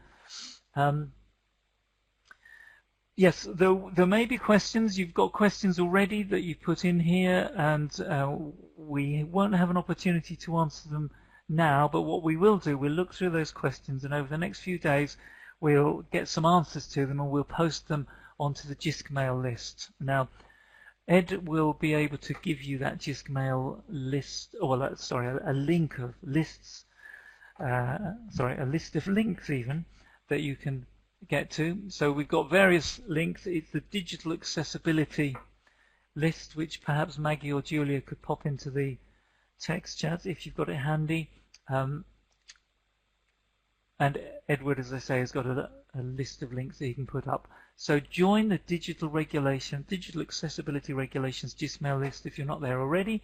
Yes, there may be questions. You've got questions already that you've put in here, and we won't have an opportunity to answer them now, but what we will do, we'll look through those questions, and over the next few days we'll get some answers to them and we'll post them onto the JISC mail list. Now, Ed will be able to give you that JISC mail list, or sorry, a link of lists, a list of links even that you can get to. So we've got various links. It's the digital accessibility list, which perhaps Maggie or Julia could pop into the text chat if you've got it handy. And Edward, as I say, has got a list of links that he can put up. So join the digital accessibility regulations JISC mail list if you're not there already.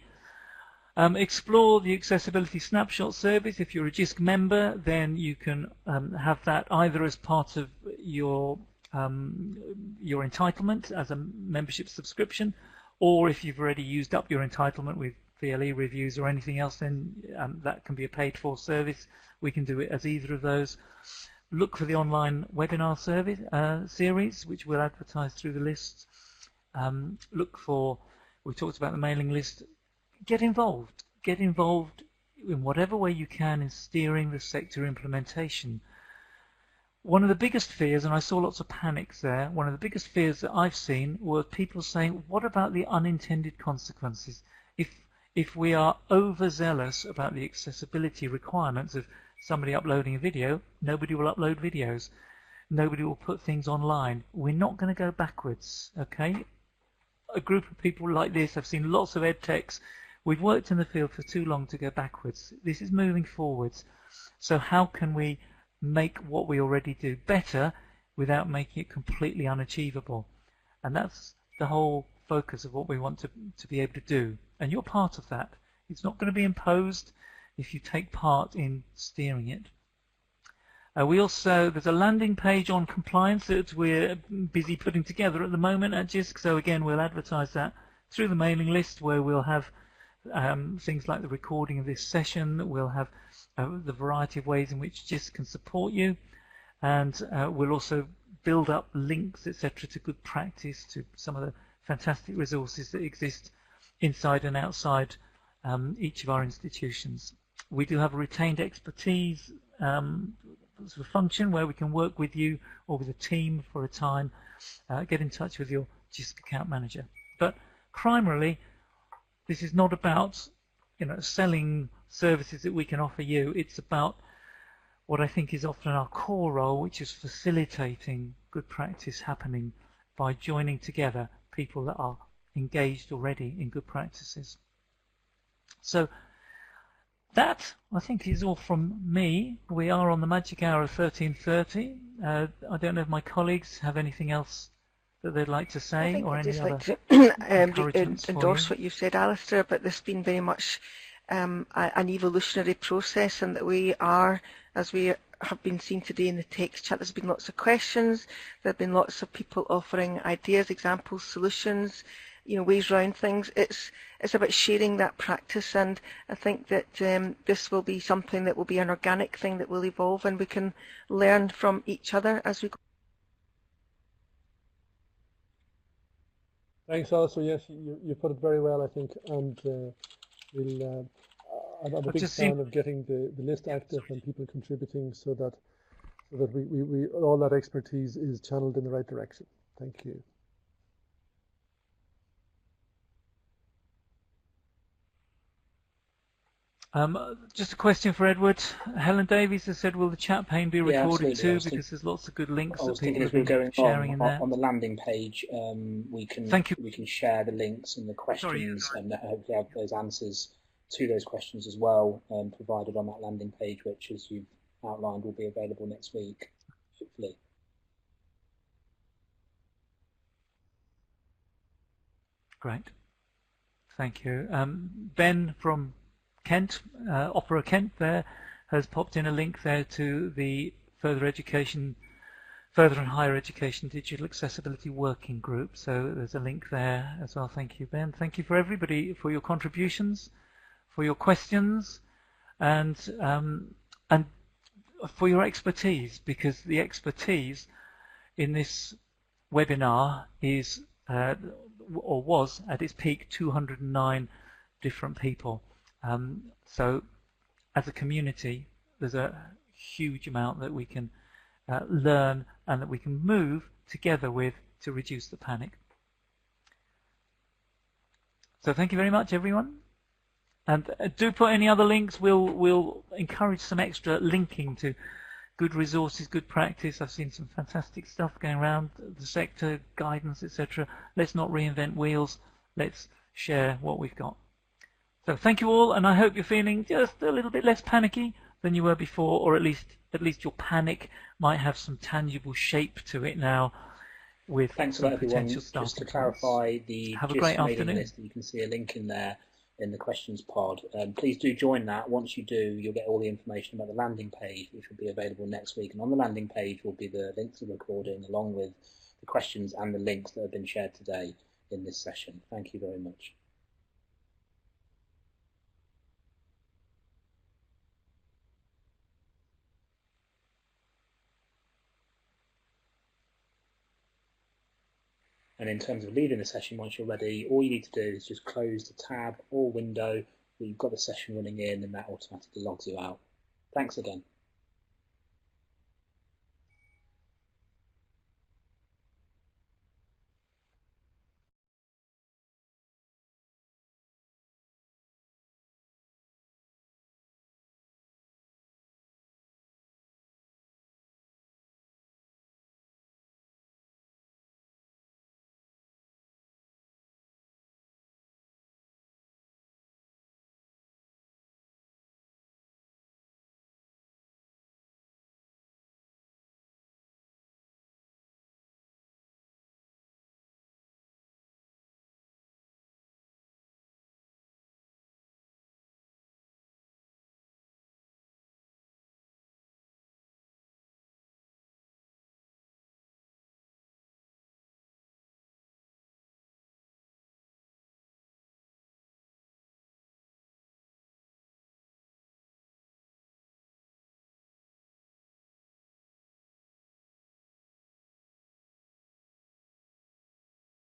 Explore the accessibility snapshot service. If you're a JISC member, then you can have that either as part of your entitlement as a membership subscription, or if you've already used up your entitlement with VLE reviews or anything else, then that can be a paid for service. We can do it as either of those. Look for the online webinar service series, which we'll advertise through the lists. Look for, we talked about the mailing list. Get involved in whatever way you can in steering the sector implementation. One of the biggest fears, and I saw lots of panics there, one of the biggest fears that I've seen were people saying, what about the unintended consequences? If we are overzealous about the accessibility requirements of somebody uploading a video, nobody will upload videos. Nobody will put things online. We're not going to go backwards, okay? A group of people like this, I've seen lots of edtechs. We've worked in the field for too long to go backwards. This is moving forwards. So how can we make what we already do better without making it completely unachievable? And that's the whole focus of what we want to be able to do. And you're part of that. It's not going to be imposed if you take part in steering it. There's a landing page on compliance that we're busy putting together at the moment at JISC. So again, we'll advertise that through the mailing list, where we'll have things like the recording of this session. We'll have the variety of ways in which JISC can support you. And we'll also build up links, etc., to good practice, to some of the fantastic resources that exist inside and outside each of our institutions. We do have a retained expertise sort of function where we can work with you or with a team for a time. Get in touch with your JISC account manager. But primarily, this is not about selling services that we can offer you. It's about what I think is often our core role, which is facilitating good practice happening by joining together people that are engaged already in good practices. So that, I think, is all from me. We are on the magic hour of 13:30. I don't know if my colleagues have anything else that they'd like to say, or any other like to endorse what you said, Alistair, but this has been very much an evolutionary process, and that we are, as we have been seeing today in the text chat, there's been lots of questions, there have been lots of people offering ideas, examples, solutions, ways around things. It's about sharing that practice, and I think that this will be something that will be an organic thing that will evolve, and we can learn from each other as we go. Thanks, also. Yes, you put it very well, I think, and I'm a big fan of getting the list active and people contributing, so that we all that expertise is channeled in the right direction. Thank you. Just a question for Edward. Helen Davies has said, will the chat pane be recorded too? Because there's lots of good links that people have been sharing in there. On the landing page, we can share the links and the questions, and hopefully have those answers to those questions as well, provided on that landing page, which, as you've outlined, will be available next week, hopefully. Great. Thank you. Ben from Kent, Opera Kent there, has popped in a link there to the Further and Higher Education Digital Accessibility Working Group. So there's a link there as well. Thank you, Ben. Thank you for everybody for your contributions, for your questions, and for your expertise, because the expertise in this webinar is or was at its peak 209 different people. So as a community, there's a huge amount that we can learn and that we can move together with to reduce the panic. So thank you very much, everyone. And do put any other links. We'll encourage some extra linking to good resources, good practice. I've seen some fantastic stuff going around the sector, guidance, etc. Let's not reinvent wheels. Let's share what we've got. So thank you all, and I hope you're feeling just a little bit less panicky than you were before, or at least your panic might have some tangible shape to it now. With thanks a lot, everyone. Just to clarify, the GIST mailing list, you can see a link in there in the questions pod. Please do join that. Once you do, you'll get all the information about the landing page, which will be available next week. And on the landing page will be the links to the recording, along with the questions and the links that have been shared today in this session. Thank you very much. And in terms of leaving the session, once you're ready, all you need to do is just close the tab or window that you've got the session running in, and that automatically logs you out. Thanks again.